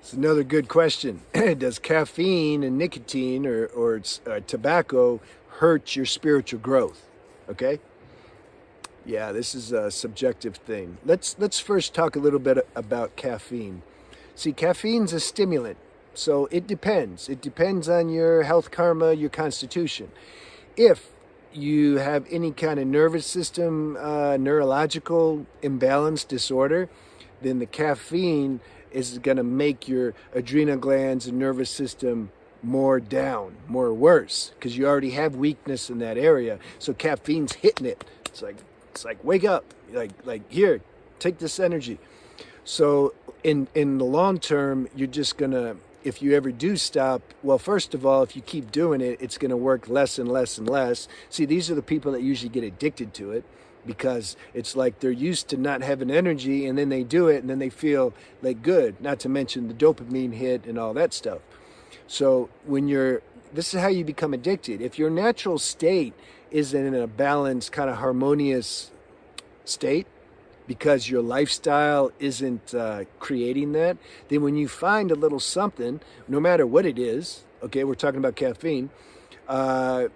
It's another good question. Does caffeine and nicotine or tobacco hurt your spiritual growth? Okay. Yeah, this is a subjective thing. Let's first talk a little bit about caffeine. See, caffeine's a stimulant, so it depends. It depends on your health karma, your constitution. If you have any kind of nervous system, neurological imbalance disorder, then the caffeine is going to make your adrenal glands and nervous system more down, more worse, because you already have weakness in that area. So caffeine's hitting it. It's like wake up, like here, take this energy. So in the long term, you're just gonna, if you ever do stop, well, first of all, if you keep doing it, it's gonna work less and less and less. See, these are the people that usually get addicted to it, because it's like they're used to not having energy, and then they do it and then they feel like good, not to mention the dopamine hit and all that stuff. So this is how you become addicted. If your natural state is in a balanced, kind of harmonious state, because your lifestyle isn't creating that, then when you find a little something, no matter what it is, okay, we're talking about caffeine, you're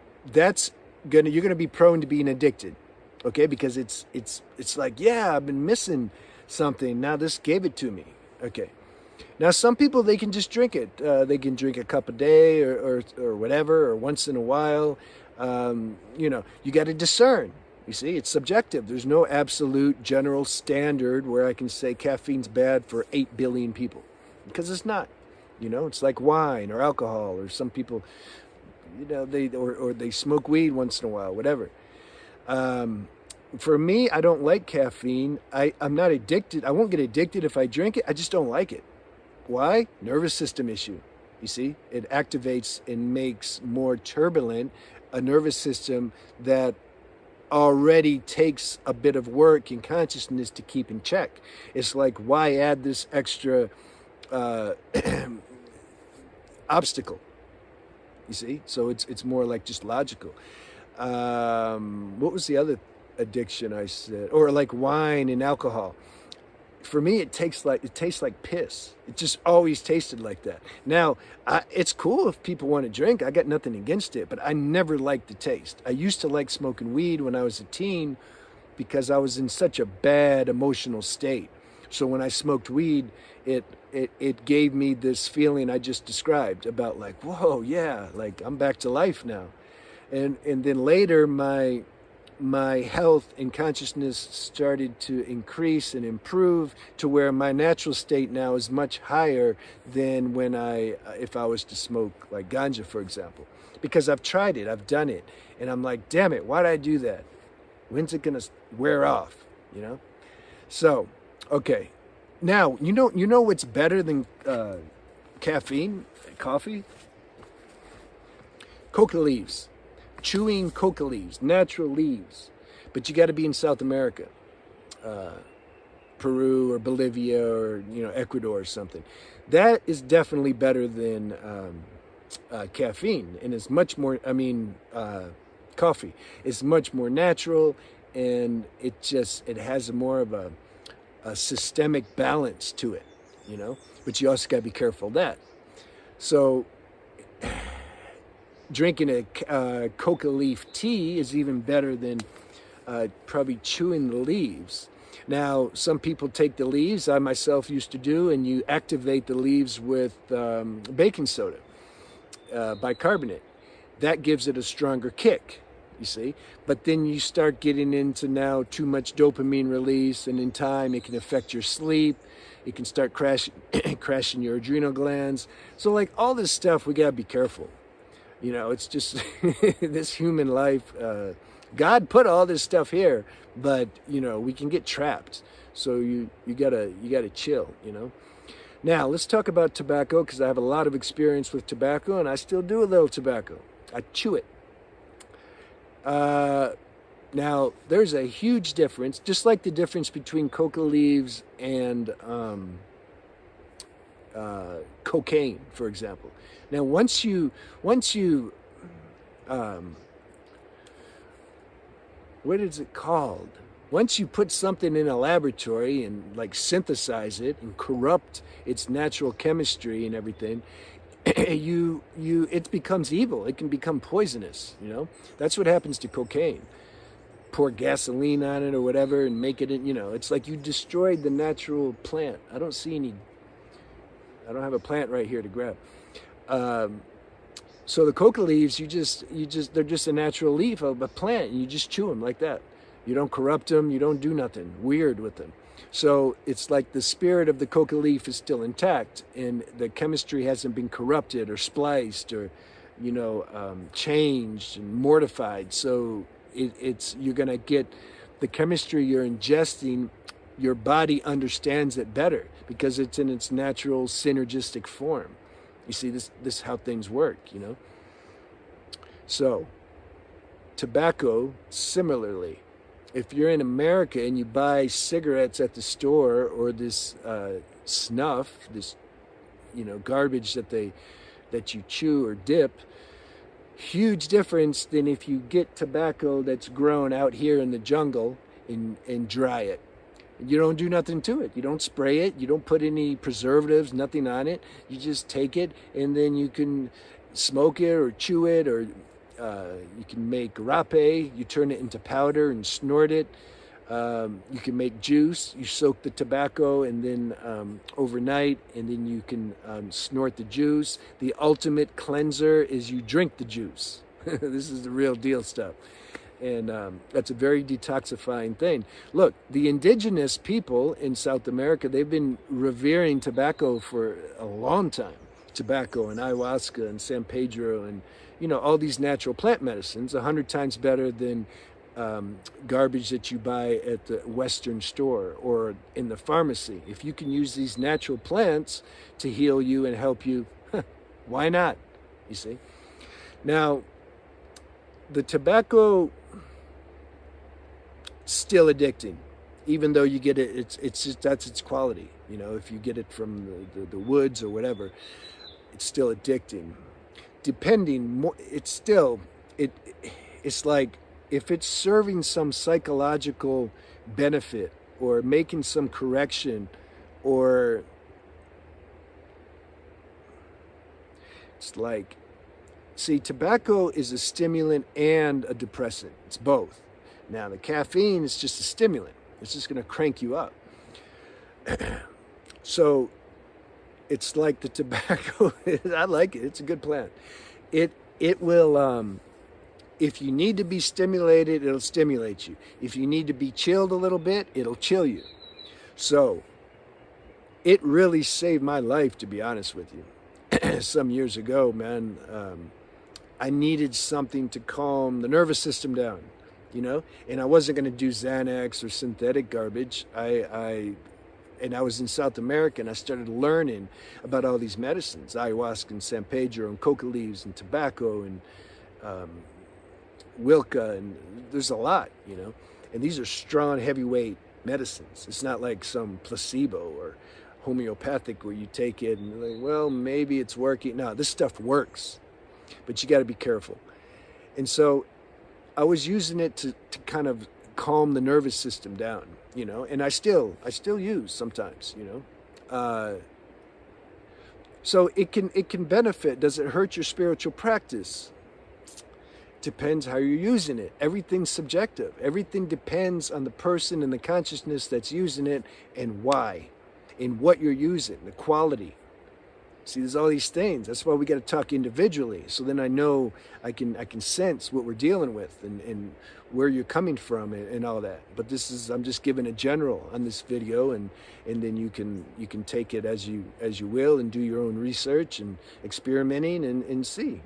gonna be prone to being addicted, okay, because it's like, yeah, I've been missing something. Now this gave it to me, okay. Now some people, they can just drink it. They can drink a cup a day or whatever, or once in a while. You got to discern. You see, it's subjective. There's no absolute general standard where I can say caffeine's bad for 8 billion people, because it's not. It's like wine or alcohol, or some people, they smoke weed once in a while, whatever. For me, I don't like caffeine. I'm not addicted. I won't get addicted if I drink it. I just don't like it. Why? Nervous system issue. You see, it activates and makes more turbulent a nervous system that already takes a bit of work and consciousness to keep in check. It's like, why add this extra obstacle? You see, so it's more like just logical. What was the other addiction I said? Or like wine and alcohol. For me, it tastes like piss. It just always tasted like that. Now, it's cool if people want to drink. I got nothing against it, but I never liked the taste. I used to like smoking weed when I was a teen, because I was in such a bad emotional state. So when I smoked weed, it gave me this feeling I just described about like, whoa, yeah, like I'm back to life now. And then later, my health and consciousness started to increase and improve to where my natural state now is much higher than if I was to smoke like ganja, for example, because I've tried it, I've done it, and I'm like, damn it, why'd I do that? When's it gonna wear off? So, okay, now you know what's better than caffeine, coffee? Coca leaves. Chewing coca leaves, natural leaves. But you got to be in South America, Peru or Bolivia or Ecuador or something. That is definitely better than caffeine, and it's much more. Coffee is much more natural, and it has more of a systemic balance to it, But you also got to be careful of that. So drinking a coca leaf tea is even better than probably chewing the leaves. Now, some people take the leaves, I myself used to do, and you activate the leaves with baking soda, bicarbonate. That gives it a stronger kick, you see. But then you start getting into now too much dopamine release, and in time it can affect your sleep. It can start crashing your adrenal glands. So like all this stuff, we gotta be careful. It's just this human life. God put all this stuff here, but we can get trapped. So you gotta chill. Now let's talk about tobacco, because I have a lot of experience with tobacco, and I still do a little tobacco. I chew it. Now there's a huge difference, just like the difference between coca leaves and cocaine, for example. Now, once you, what is it called? Once you put something in a laboratory and like synthesize it and corrupt its natural chemistry and everything, it becomes evil. It can become poisonous. That's what happens to cocaine. Pour gasoline on it or whatever and make it, it's like you destroyed the natural plant. I don't have a plant right here to grab. So the coca leaves, they're just a natural leaf of a plant, and you just chew them like that. You don't corrupt them, you don't do nothing weird with them. So it's like the spirit of the coca leaf is still intact, and the chemistry hasn't been corrupted or spliced or, changed and mortified. So you're gonna get the chemistry you're ingesting. Your body understands it better because it's in its natural synergistic form. You see, this is how things work, So, tobacco, similarly. If you're in America and you buy cigarettes at the store or this snuff, this, garbage that you chew or dip, huge difference than if you get tobacco that's grown out here in the jungle and dry it. You don't do nothing to it. You don't spray it. You don't put any preservatives, nothing on it. You just take it, and then you can smoke it or chew it, or you can make rape. You turn it into powder and snort it. You can make juice. You soak the tobacco and then overnight, and then you can snort the juice. The ultimate cleanser is you drink the juice. This is the real deal stuff. And that's a very detoxifying thing. Look, the indigenous people in South America, they've been revering tobacco for a long time. Tobacco and ayahuasca and San Pedro and, all these natural plant medicines, 100 times better than garbage that you buy at the Western store or in the pharmacy. If you can use these natural plants to heal you and help you, why not? You see? Now, the tobacco, still addicting, even though you get it. It's just, that's its quality. If you get it from the woods or whatever, it's still addicting. It's like if it's serving some psychological benefit or making some correction, or it's like, see, tobacco is a stimulant and a depressant. It's both. Now, the caffeine is just a stimulant. It's just going to crank you up. So it's like the tobacco. I like it. It's a good plant. It will, if you need to be stimulated, it'll stimulate you. If you need to be chilled a little bit, it'll chill you. So it really saved my life, to be honest with you. Some years ago, man, I needed something to calm the nervous system down. And I wasn't going to do Xanax or synthetic garbage. And I was in South America, and I started learning about all these medicines, ayahuasca and San Pedro and coca leaves and tobacco and Wilca, and there's a lot, And these are strong, heavyweight medicines. It's not like some placebo or homeopathic where you take it and you're like, well, maybe it's working. No, this stuff works, but you got to be careful. And so I was using it to kind of calm the nervous system down, and I still use sometimes, so it can benefit. Does it hurt your spiritual practice? Depends how you're using it. Everything's subjective. Everything depends on the person and the consciousness that's using it, and why, and what you're using, the quality. See, there's all these things. That's why we got to talk individually. So then I know I can sense what we're dealing with and where you're coming from and all that. But I'm just giving a general on this video, and then you can take it as you will and do your own research and experimenting and see,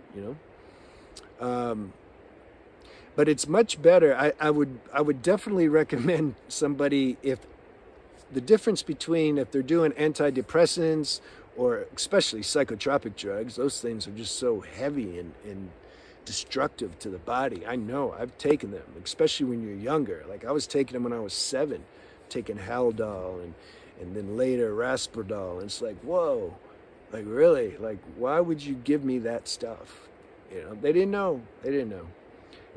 But it's much better. I would definitely recommend somebody, if the difference between if they're doing antidepressants or especially psychotropic drugs, those things are just so heavy and destructive to the body. I know, I've taken them, especially when you're younger. Like I was taking them when I was 7, taking Haldol and then later Risperdal. And it's like, whoa, like really? Like, why would you give me that stuff? They didn't know.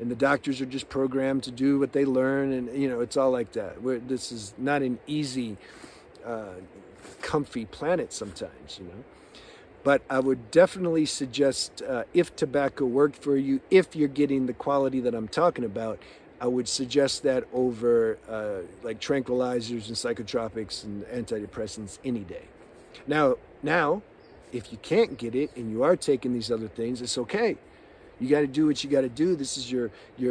And the doctors are just programmed to do what they learn, and it's all like that. This is not an easy, comfy planet sometimes. But I would definitely suggest, if tobacco worked for you, if you're getting the quality that I'm talking about, I would suggest that over like tranquilizers and psychotropics and antidepressants any day. Now, if you can't get it and you are taking these other things, it's okay. You got to do what you got to do. This is your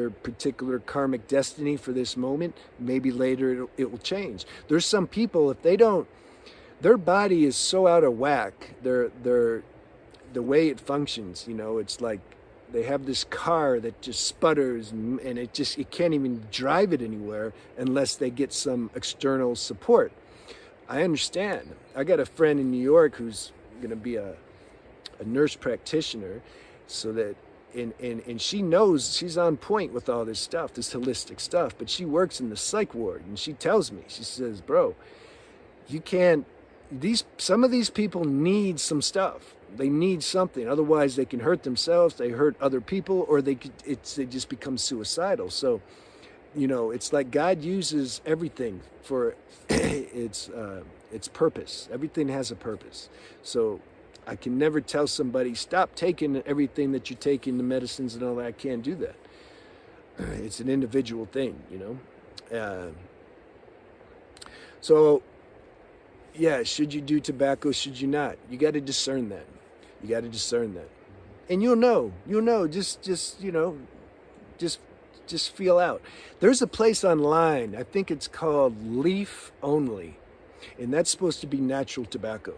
particular karmic destiny for this moment. Maybe later it will change. There's some people, if they don't, their body is so out of whack. The way it functions, it's like they have this car that just sputters and it can't even drive it anywhere unless they get some external support. I understand. I got a friend in New York who's going to be a nurse practitioner, so that and she knows, she's on point with all this stuff, this holistic stuff, but she works in the psych ward, and she tells me, she says, bro, you can't, some of these people need some stuff. They need something, otherwise they can hurt themselves, they hurt other people, or they just become suicidal. So it's like God uses everything for its purpose. Everything has a purpose. So I can never tell somebody, stop taking everything that you take in the medicines and all that. I can't do that. It's an individual thing, So, yeah, should you do tobacco? Should you not? You got to discern that. You got to discern that. And you'll know, just feel out. There's a place online, I think it's called Leaf Only, and that's supposed to be natural tobacco.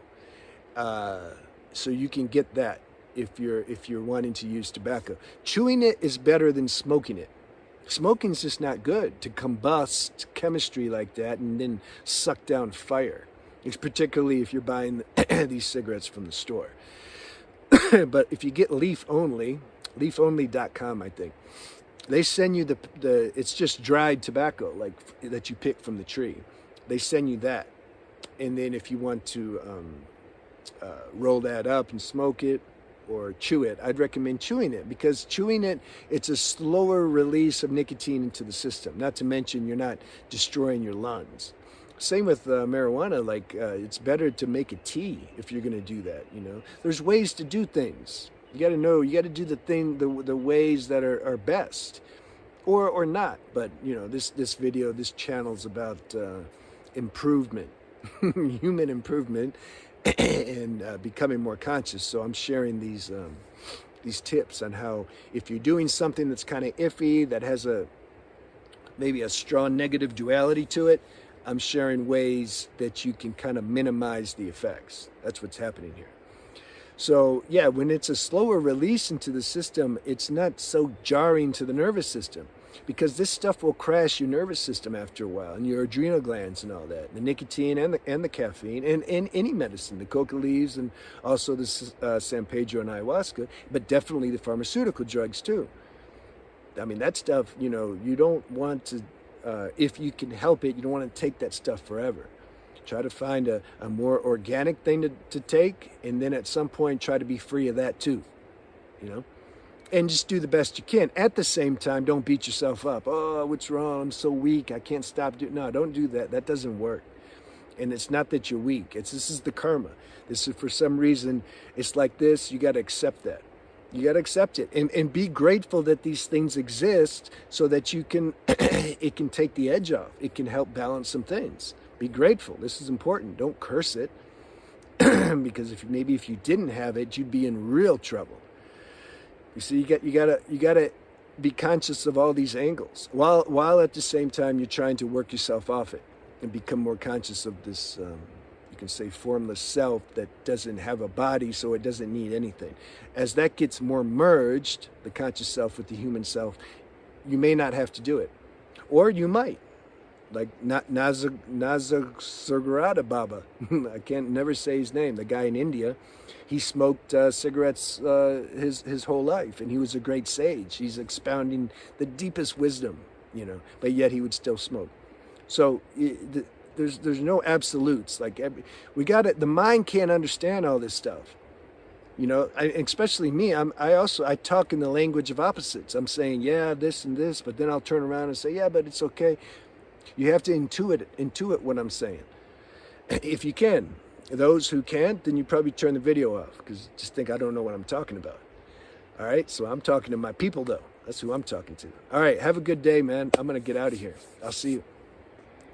So you can get that if you're wanting to use tobacco. Chewing it is better than smoking it. Smoking's just not good to combust chemistry like that and then suck down fire. It's particularly if you're buying these cigarettes from the store. But if you get Leaf Only, leafonly.com, I think, they send you the it's just dried tobacco, like that you pick from the tree. They send you that, and then if you want to roll that up and smoke it or chew it, I'd recommend chewing it, because chewing it's a slower release of nicotine into the system. Not to mention you're not destroying your lungs. Same with marijuana. Like it's better to make a tea if you're going to do that. There's ways to do things. You got to know. You got to do the ways that are best, or not. But this video, this channel's about improvement, human improvement, and becoming more conscious. So I'm sharing these tips on how, if you're doing something that's kind of iffy, that has maybe a strong negative duality to it, I'm sharing ways that you can kind of minimize the effects. That's what's happening here. So yeah, when it's a slower release into the system, it's not so jarring to the nervous system, because this stuff will crash your nervous system after a while, and your adrenal glands and all that. The nicotine and the caffeine and any medicine, the coca leaves, and also the San Pedro and ayahuasca, but definitely the pharmaceutical drugs too. I mean, that stuff, you don't want to, if you can help it, you don't want to take that stuff forever. Try to find a more organic thing to take, and then at some point try to be free of that too, and just do the best you can. At the same time, don't beat yourself up. Oh, what's wrong? I'm so weak. I can't stop doing. No, don't do that. That doesn't work. And it's not that you're weak. This is the karma. This is, for some reason, it's like this. You got to accept that. You got to accept it and be grateful that these things exist, so that you can, it can take the edge off. It can help balance some things. Be grateful. This is important. Don't curse it, because if you didn't have it, you'd be in real trouble. You see, you gotta be conscious of all these angles, while at the same time you're trying to work yourself off it and become more conscious of this. You can say formless self that doesn't have a body, so it doesn't need anything. As that gets more merged, the conscious self with the human self, you may not have to do it, or you might. Like Nasagarada Baba, I can't never say his name. The guy in India, he smoked cigarettes his whole life, and he was a great sage. He's expounding the deepest wisdom, but yet he would still smoke. So there's no absolutes. Like we got it. The mind can't understand all this stuff. You know, especially me, I talk in the language of opposites. I'm saying, yeah, this and this, but then I'll turn around and say, yeah, but it's okay. You have to intuit what I'm saying. If you can. Those who can't, then you probably turn the video off because just think I don't know what I'm talking about. All right, so I'm talking to my people though. That's who I'm talking to. All right, have a good day, man. I'm gonna get out of here. I'll see you.